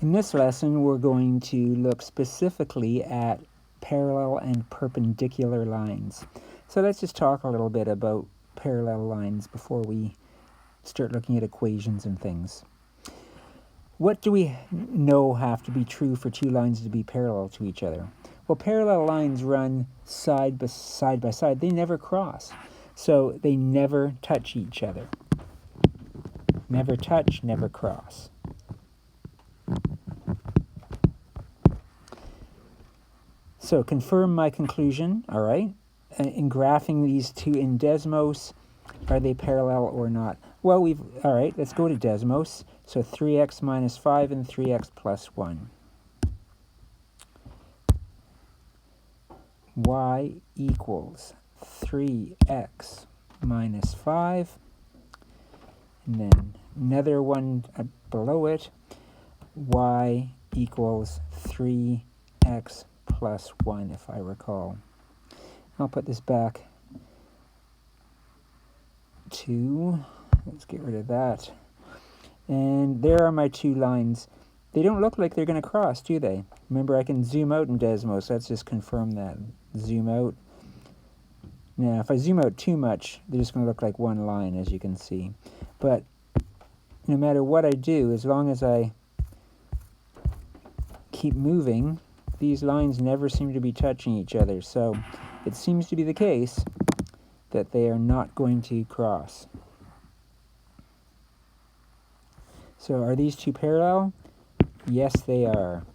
In this lesson, we're going to look specifically at parallel and perpendicular lines. So let's just talk a little bit about parallel lines before we start looking at equations and things. What do we know have to be true for two lines to be parallel to each other? Well, parallel lines run side by side. They never cross. So they never touch each other. Never touch, never cross. So confirm my conclusion, all right? In graphing these two in Desmos, are they parallel or not? Well, all right, let's go to Desmos. So 3x minus 5 and 3x plus 1. Y equals 3x minus 5. And then another one below it, y equals 3x plus 1, if I recall. I'll put this back to, let's get rid of that. And there are my two lines. They don't look like they're going to cross, do they? Remember, I can zoom out in Desmos. Let's just confirm that. Zoom out. Now, if I zoom out too much, they're just going to look like one line, as you can see. But no matter what I do, as long as I keep moving, these lines never seem to be touching each other. So it seems to be the case that they are not going to cross. So are these two parallel? Yes, they are.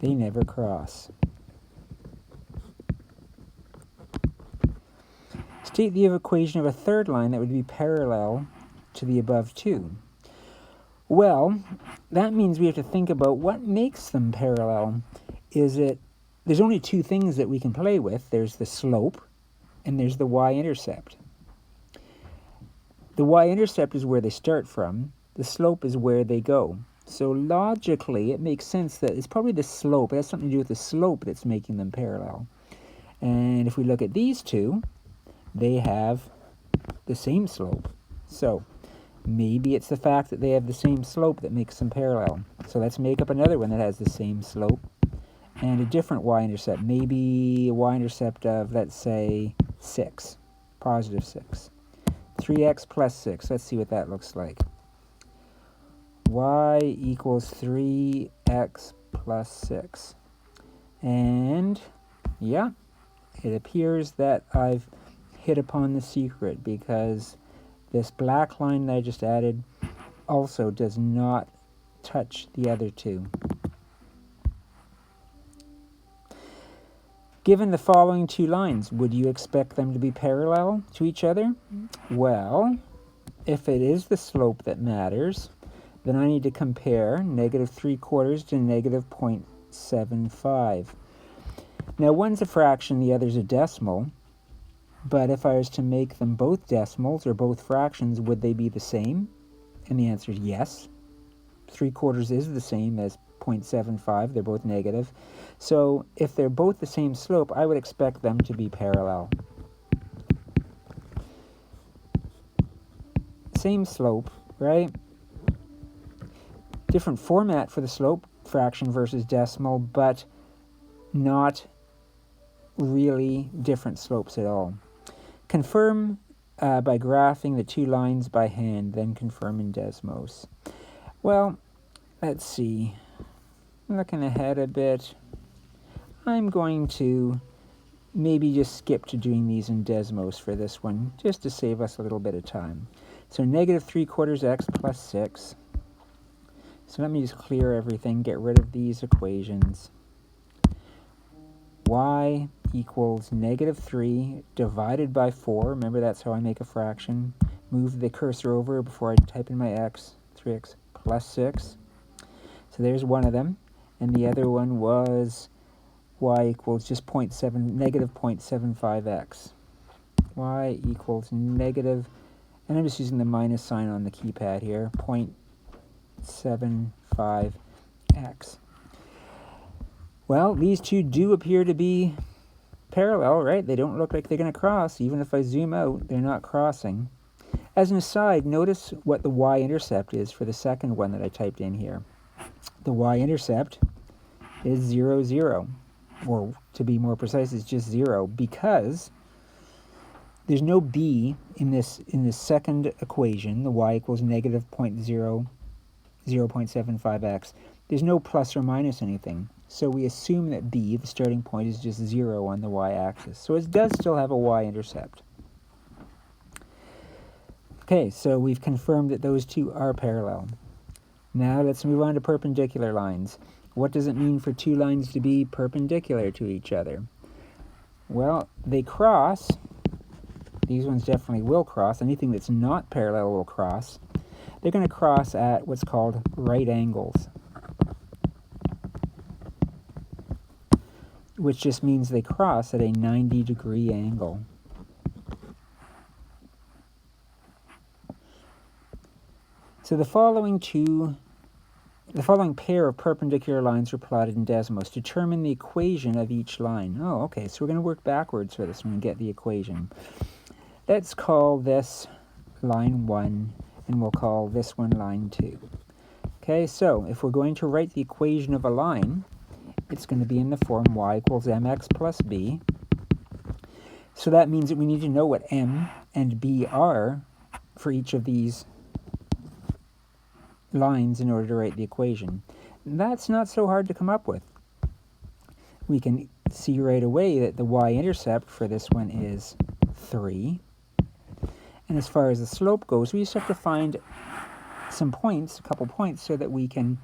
They never cross. State the equation of a third line that would be parallel to the above two. Well, that means we have to think about what makes them parallel. There's only two things that we can play with. There's the slope and there's the y-intercept. The y-intercept is where they start from. The slope is where they go. So logically, it makes sense that it's probably the slope. It has something to do with the slope that's making them parallel. And if we look at these two, they have the same slope. So maybe it's the fact that they have the same slope that makes them parallel. So let's make up another one that has the same slope and a different y-intercept. Maybe a y-intercept of, let's say, 6, positive 6. 3x plus 6. Let's see what that looks like. Y equals 3x plus 6. And, yeah, it appears that I've hit upon the secret, because this black line that I just added also does not touch the other two. Given the following two lines, would you expect them to be parallel to each other? Well, if it is the slope that matters, then I need to compare negative 3/4 to negative 0.75. Now, one's a fraction, the other's a decimal. But if I was to make them both decimals or both fractions, would they be the same? And the answer is yes. 3/4 is the same as 0.75. They're both negative. So if they're both the same slope, I would expect them to be parallel. Same slope, right? Different format for the slope, fraction versus decimal, but not really different slopes at all. Confirm by graphing the two lines by hand, then confirm in Desmos. Well, let's see. Looking ahead a bit, I'm going to maybe just skip to doing these in Desmos for this one, just to save us a little bit of time. So negative 3/4 x plus 6. So let me just clear everything, get rid of these equations. Y equals negative 3 divided by 4. Remember, that's how I make a fraction. Move the cursor over before I type in my x. 3x plus 6. So there's one of them. And the other one was y equals just negative 0.75x. Y equals negative, and I'm just using the minus sign on the keypad here, 0.75x. Well, these two do appear to be parallel, right? They don't look like they're going to cross. Even if I zoom out, they're not crossing. As an aside, notice what the y-intercept is for the second one that I typed in here. The y-intercept is 0, 0. Or to be more precise, it's just 0, because there's no b in this second equation, the y equals negative 0.75x. There's no plus or minus anything. So we assume that b, the starting point, is just 0 on the y-axis. So it does still have a y-intercept. Okay, so we've confirmed that those two are parallel. Now let's move on to perpendicular lines. What does it mean for two lines to be perpendicular to each other? Well, they cross. These ones definitely will cross. Anything that's not parallel will cross. They're going to cross at what's called right angles, which just means they cross at a 90-degree angle. So the following pair of perpendicular lines are plotted in Desmos. Determine the equation of each line. Oh, okay, so we're going to work backwards for this one and get the equation. Let's call this line 1, and we'll call this one line 2. Okay, so if we're going to write the equation of a line, it's going to be in the form y equals mx plus b. So that means that we need to know what m and b are for each of these lines in order to write the equation. That's not so hard to come up with. We can see right away that the y-intercept for this one is 3. And as far as the slope goes, we just have to find some points, a couple points, so that we can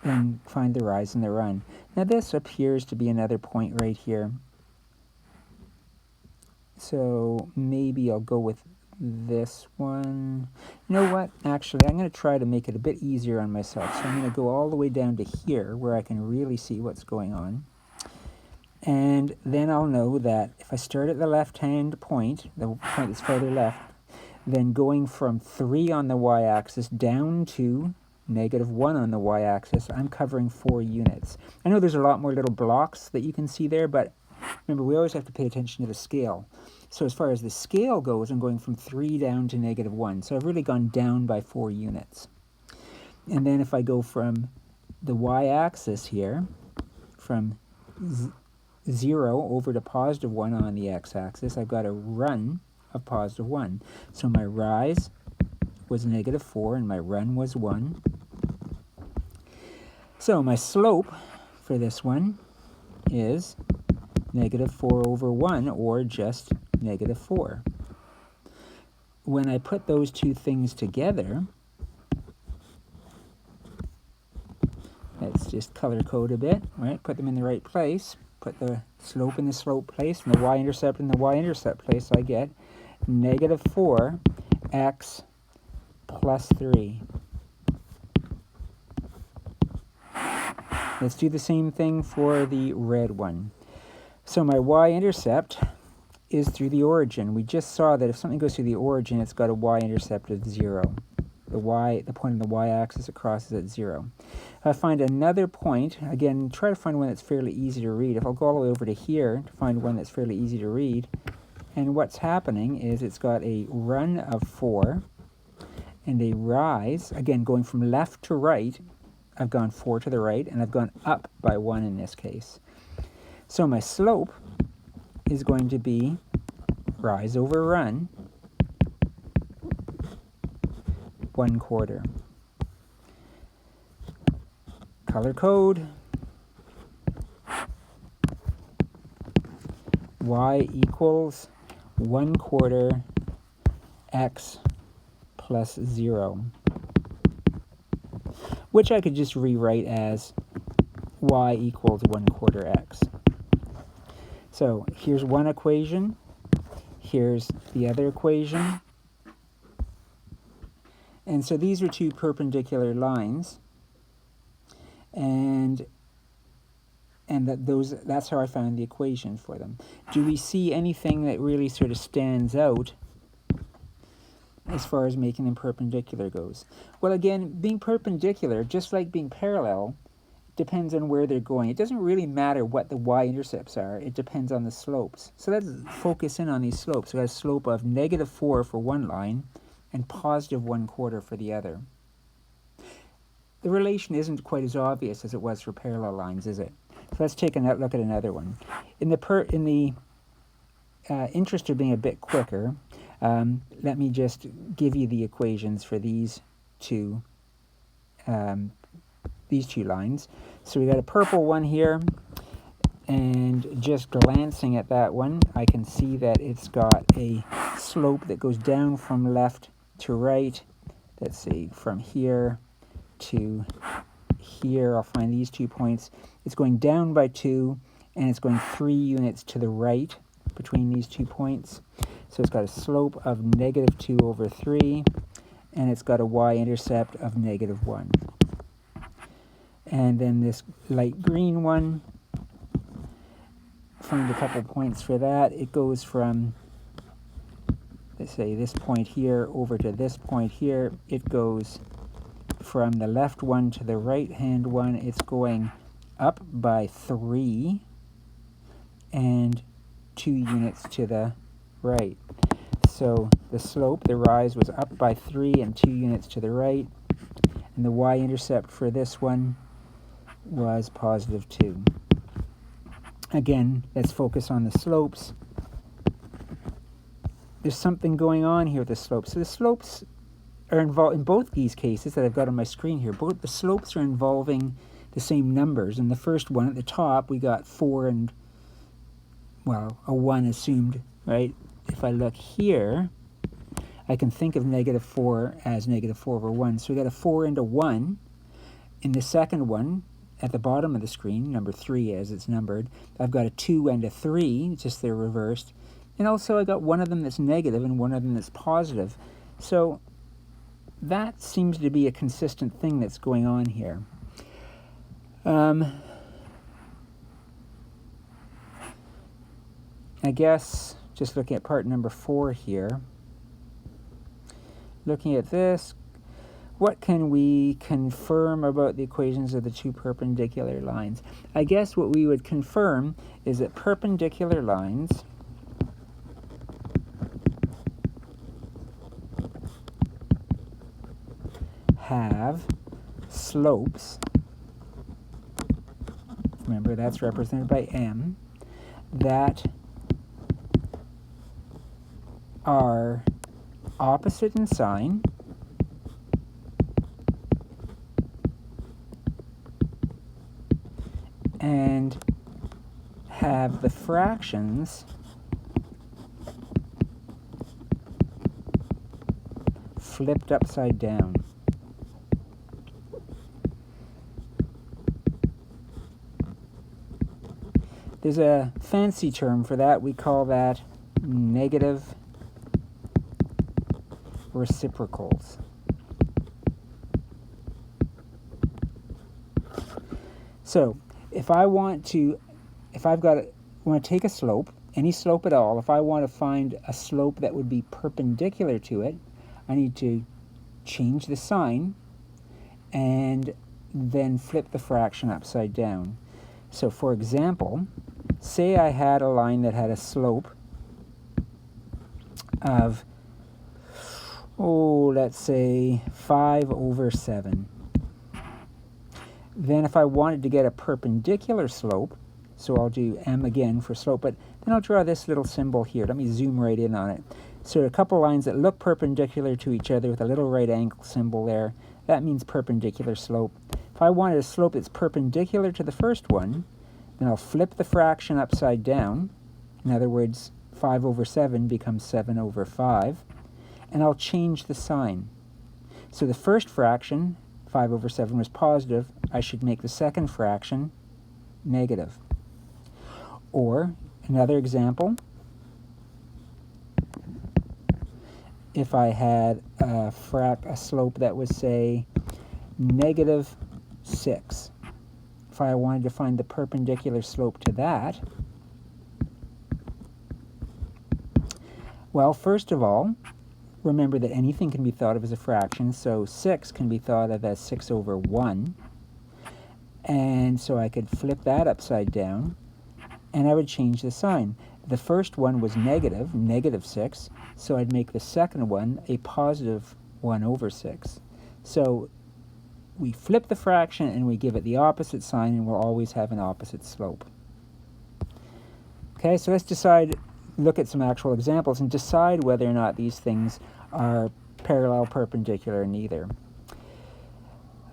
then find the rise and the run. Now this appears to be another point right here. So maybe I'll go with this one. You know what? Actually, I'm going to try to make it a bit easier on myself. So I'm going to go all the way down to here where I can really see what's going on. And then I'll know that if I start at the left-hand point, the point that's further left, then going from 3 on the y-axis down to -1 on the y-axis, I'm covering 4 units. I know there's a lot more little blocks that you can see there, but remember, we always have to pay attention to the scale. So as far as the scale goes, I'm going from 3 down to -1. So I've really gone down by 4 units. And then if I go from the y-axis here, from 0 over to +1 on the x-axis, I've got a run of +1. So my rise was -4 and my run was 1. So my slope for this one is -4 over 1, or just -4. When I put those two things together, let's just color code a bit, right? Put them in the right place. Put the slope in the slope place and the y-intercept in the y-intercept place. I get -4x plus 3. Let's do the same thing for the red one. So my y-intercept is through the origin. We just saw that if something goes through the origin, it's got a y-intercept of 0. The point on the y-axis it crosses at 0. If I find another point, again, try to find one that's fairly easy to read. If I'll go all the way over to here to find one that's fairly easy to read, and what's happening is it's got a run of 4 and a rise, again, going from left to right. I've gone 4 to the right, and I've gone up by 1 in this case. So my slope is going to be rise over run, 1/4. Color code. Y equals 1/4 x plus 0. Which I could just rewrite as y equals 1/4 x. So here's one equation, here's the other equation, and so these are two perpendicular lines, and that's how I found the equation for them. Do we see anything that really sort of stands out as far as making them perpendicular goes? Well, again, being perpendicular, just like being parallel, depends on where they're going. It doesn't really matter what the y-intercepts are. It depends on the slopes. So let's focus in on these slopes. We got a slope of -4 for one line and +1/4 for the other. The relation isn't quite as obvious as it was for parallel lines, is it? So let's take a look at another one. In the interest of being a bit quicker, let me just give you the equations for these two lines. So we got a purple one here, and just glancing at that one, I can see that it's got a slope that goes down from left to right. Let's see, from here to here, I'll find these 2 points. It's going down by 2, and it's going 3 units to the right between these 2 points. So it's got a slope of -2/3, and it's got a y-intercept of -1. And then this light green one, find a couple points for that. It goes from, let's say, this point here over to this point here. It goes from the left one to the right-hand one. It's going up by 3 and 2 units to the right. So the slope, the rise, was up by 3 and 2 units to the right, and the y-intercept for this one was +2. Again, let's focus on the slopes. There's something going on here with the slopes. So the slopes are involved in both these cases that I've got on my screen here. Both the slopes are involving the same numbers. In the first one at the top, we got 4 and, well, a 1 assumed, right? If I look here, I can think of -4 as -4/1. So we got a 4 and a 1. In the second one, at the bottom of the screen, number 3 as it's numbered, I've got a 2 and a 3, just they're reversed. And also I got one of them that's negative and one of them that's positive. So that seems to be a consistent thing that's going on here. I guess just looking at part number 4 here, looking at this, what can we confirm about the equations of the two perpendicular lines? I guess what we would confirm is that perpendicular lines have slopes, remember that's represented by m, that are opposite in sign and have the fractions flipped upside down. There's a fancy term for that. We call that negative reciprocals. So if I want to take a slope, any slope at all, if I want to find a slope that would be perpendicular to it, I need to change the sign and then flip the fraction upside down. So for example, say I had a line that had a slope of, let's say 5/7. Then if I wanted to get a perpendicular slope, so I'll do m again for slope, but then I'll draw this little symbol here. Let me zoom right in on it. So a couple lines that look perpendicular to each other with a little right angle symbol there, that means perpendicular slope. If I wanted a slope that's perpendicular to the first one, then I'll flip the fraction upside down. In other words, 5/7 becomes 7/5, and I'll change the sign. So the first fraction, 5/7, was positive. I should make the second fraction negative. Or, another example, if I had a slope that was, say, -6. If I wanted to find the perpendicular slope to that, well, first of all, remember that anything can be thought of as a fraction, so 6 can be thought of as 6/1. And so I could flip that upside down, and I would change the sign. The first one was negative, -6, so I'd make the second one a positive 1 over 6. So we flip the fraction and we give it the opposite sign, and we'll always have an opposite slope. Okay, so let's look at some actual examples and decide whether or not these things are parallel, perpendicular, or neither.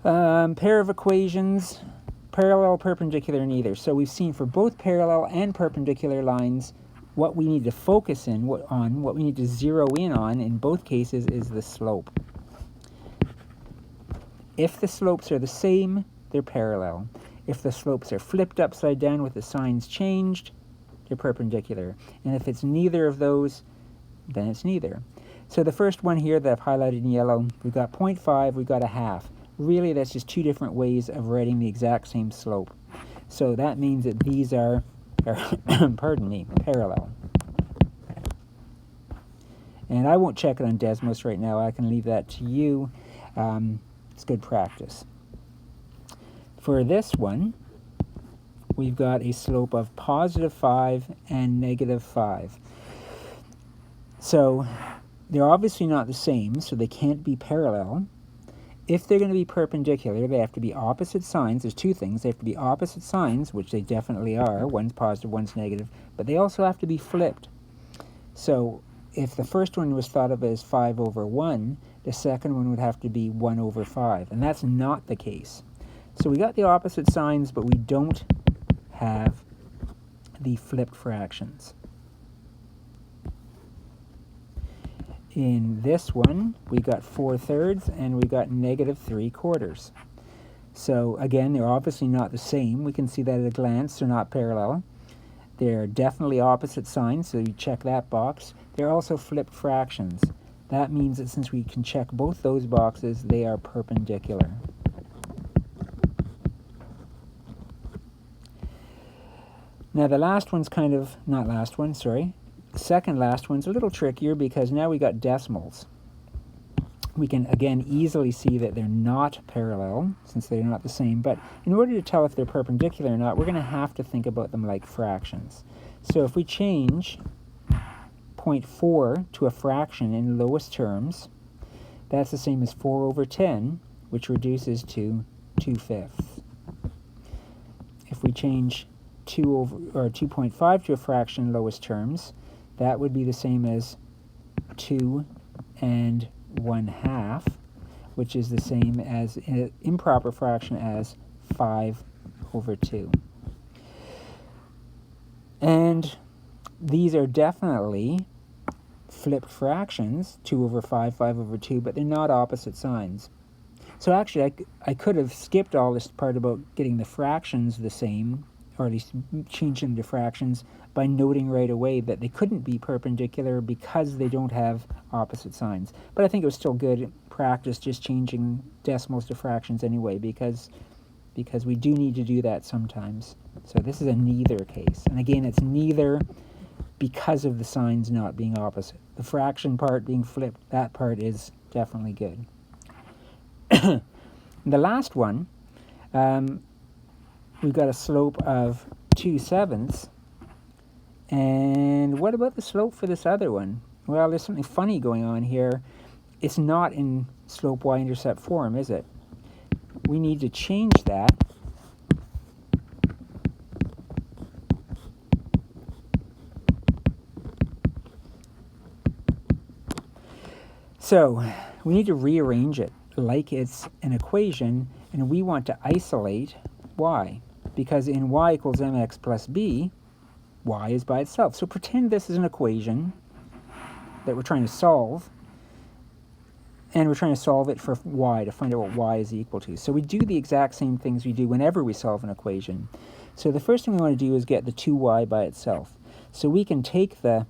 Pair of equations, parallel, perpendicular, neither. So we've seen for both parallel and perpendicular lines, what we need to focus on, what we need to zero in on in both cases is the slope. If the slopes are the same, they're parallel. If the slopes are flipped upside down with the signs changed, they're perpendicular. And if it's neither of those, then it's neither. So the first one here that I've highlighted in yellow, we've got 0.5, we've got a half. Really, that's just two different ways of writing the exact same slope. So that means that these are, pardon me, parallel. And I won't check it on Desmos right now. I can leave that to you. It's good practice. For this one, we've got a slope of +5 and -5. So they're obviously not the same, so they can't be parallel. If they're going to be perpendicular, they have to be opposite signs. There's two things. They have to be opposite signs, which they definitely are. One's positive, one's negative. But they also have to be flipped. So if the first one was thought of as 5 over 1, the second one would have to be 1 over 5. And that's not the case. So we got the opposite signs, but we don't have the flipped fractions. In this one, we got 4/3 and we got -3/4. So again, they're obviously not the same. We can see that at a glance. They're not parallel. They're definitely opposite signs, so you check that box. They're also flipped fractions. That means that since we can check both those boxes, they are perpendicular. Now the last one's second last one's a little trickier because now we got decimals. We can again easily see that they're not parallel since they're not the same, but in order to tell if they're perpendicular or not, we're going to have to think about them like fractions. So if we change 0.4 to a fraction in lowest terms, that's the same as 4 over 10, which reduces to 2/5. If we change 2.5 to a fraction in lowest terms, that would be the same as 2 1/2, which is the same as an improper fraction as 5 over 2. And these are definitely flipped fractions, 2 over 5, 5 over 2, but they're not opposite signs. So actually, I could have skipped all this part about getting the fractions the same, or at least changing the fractions, by noting right away that they couldn't be perpendicular because they don't have opposite signs. But I think it was still good practice just changing decimals to fractions anyway, because we do need to do that sometimes. So this is a neither case. And again, it's neither because of the signs not being opposite. The fraction part being flipped, that part is definitely good. The last one, we've got a slope of 2/7. And what about the slope for this other one? Well, there's something funny going on here. It's not in slope y-intercept form, is it? We need to change that. So we need to rearrange it like it's an equation, and we want to isolate y, because in y equals mx plus b, y is by itself. So pretend this is an equation that we're trying to solve, and we're trying to solve it for y, to find out what y is equal to. So we do the exact same things we do whenever we solve an equation. So the first thing we want to do is get the 2y by itself. So we can take the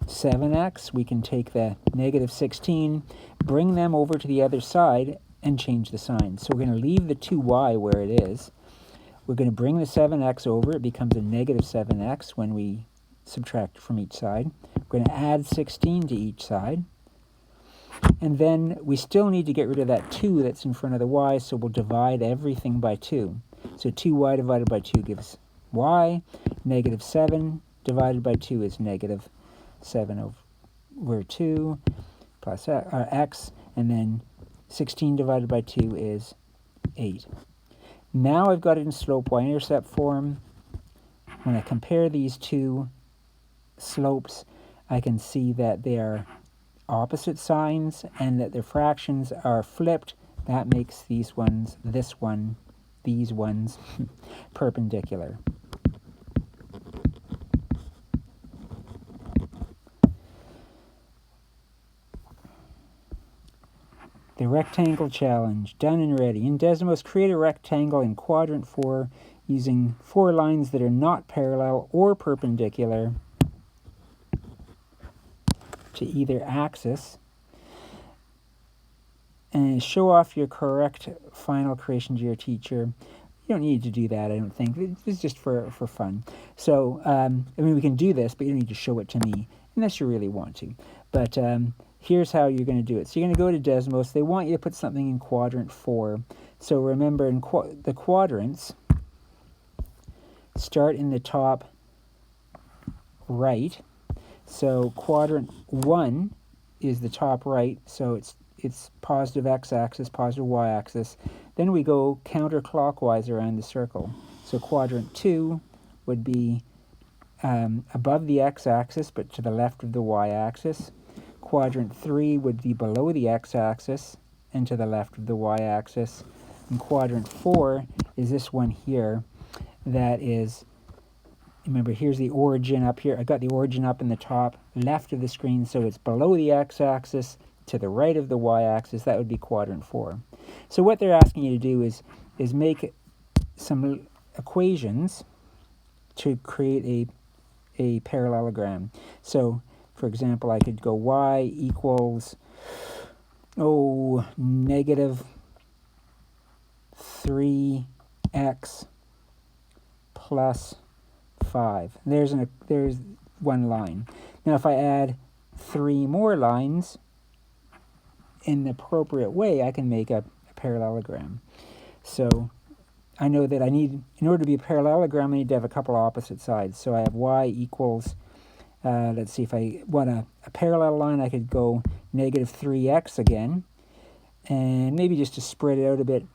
7x, we can take the -16, bring them over to the other side, and change the sign. So we're going to leave the 2y where it is. We're going to bring the 7x over. It becomes a -7x when we subtract from each side. We're going to add 16 to each side. And then we still need to get rid of that 2 that's in front of the y, so we'll divide everything by 2. So 2y divided by 2 gives y. Negative 7 divided by 2 is negative 7 over 2 plus x. And then 16 divided by 2 is 8. Now I've got it in slope y-intercept form. When I compare these two slopes, I can see that they are opposite signs and that their fractions are flipped. That makes these ones, this one, these ones perpendicular. The rectangle challenge, done and ready. In Desmos, create a rectangle in quadrant 4 using 4 lines that are not parallel or perpendicular to either axis. And show off your correct final creation to your teacher. You don't need to do that, I don't think. It's just for fun. So, I mean, we can do this, but you don't need to show it to me, unless you really want to. But here's how you're going to do it. So you're going to go to Desmos. They want you to put something in quadrant 4. So remember, in the quadrants, start in the top right. So quadrant 1 is the top right, so it's positive x-axis, positive y-axis. Then we go counterclockwise around the circle. So quadrant 2 would be above the x-axis, but to the left of the y-axis. Quadrant 3 would be below the x-axis and to the left of the y-axis. And quadrant 4 is this one here that is, remember, here's the origin up here. I got the origin up in the top left of the screen, so it's below the x-axis to the right of the y-axis. That would be quadrant 4. So what they're asking you to do is make some equations to create a parallelogram. So, for example, I could go y equals, negative 3x plus 5. There's one line. Now if I add 3 more lines in the appropriate way, I can make a parallelogram. So I know that in order to be a parallelogram, I need to have a couple opposite sides. So I have y equals, let's see, if I want a parallel line, I could go negative 3x again. And maybe just to spread it out a bit,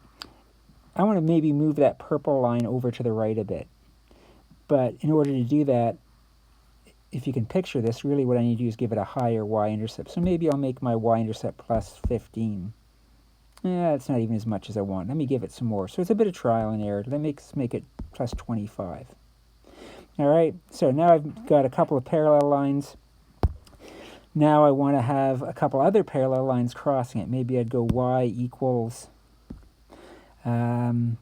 I want to maybe move that purple line over to the right a bit. But in order to do that, if you can picture this, really what I need to do is give it a higher y-intercept. So maybe I'll make my y-intercept plus 15. It's not even as much as I want. Let me give it some more. So it's a bit of trial and error. Let's make it plus 25. All right, so now I've got a couple of parallel lines. Now I want to have a couple other parallel lines crossing it. Maybe I'd go y equals, let's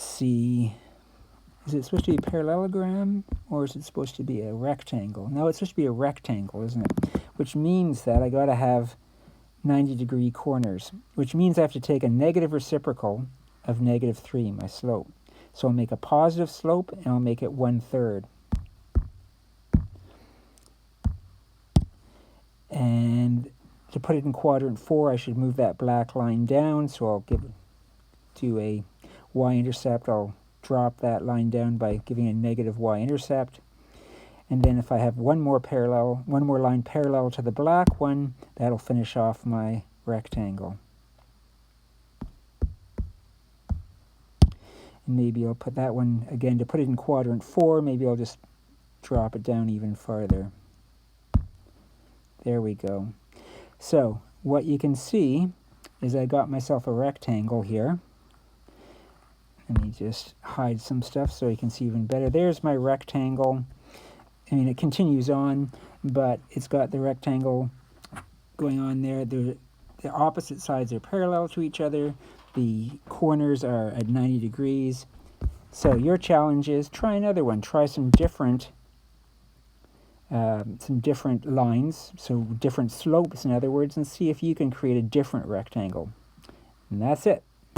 see, is it supposed to be a parallelogram or is it supposed to be a rectangle? No, it's supposed to be a rectangle, isn't it? Which means that I got to have 90-degree corners, which means I have to take a negative reciprocal of negative 3, my slope. So I'll make a positive slope and I'll make it 1/3. And to put it in quadrant 4, I should move that black line down. So I'll do a y-intercept. I'll drop that line down by giving a negative y-intercept. And then if I have one more line parallel to the black one, that'll finish off my rectangle. And maybe I'll put that one, again, to put it in quadrant 4, maybe I'll just drop it down even farther. There we go. So what you can see is I got myself a rectangle here. Let me just hide some stuff so you can see even better. There's my rectangle. I mean, it continues on, but it's got the rectangle going on there. The opposite sides are parallel to each other. The corners are at 90 degrees. So your challenge is try another one. Try some different lines, so different slopes, in other words, and see if you can create a different rectangle. And that's it.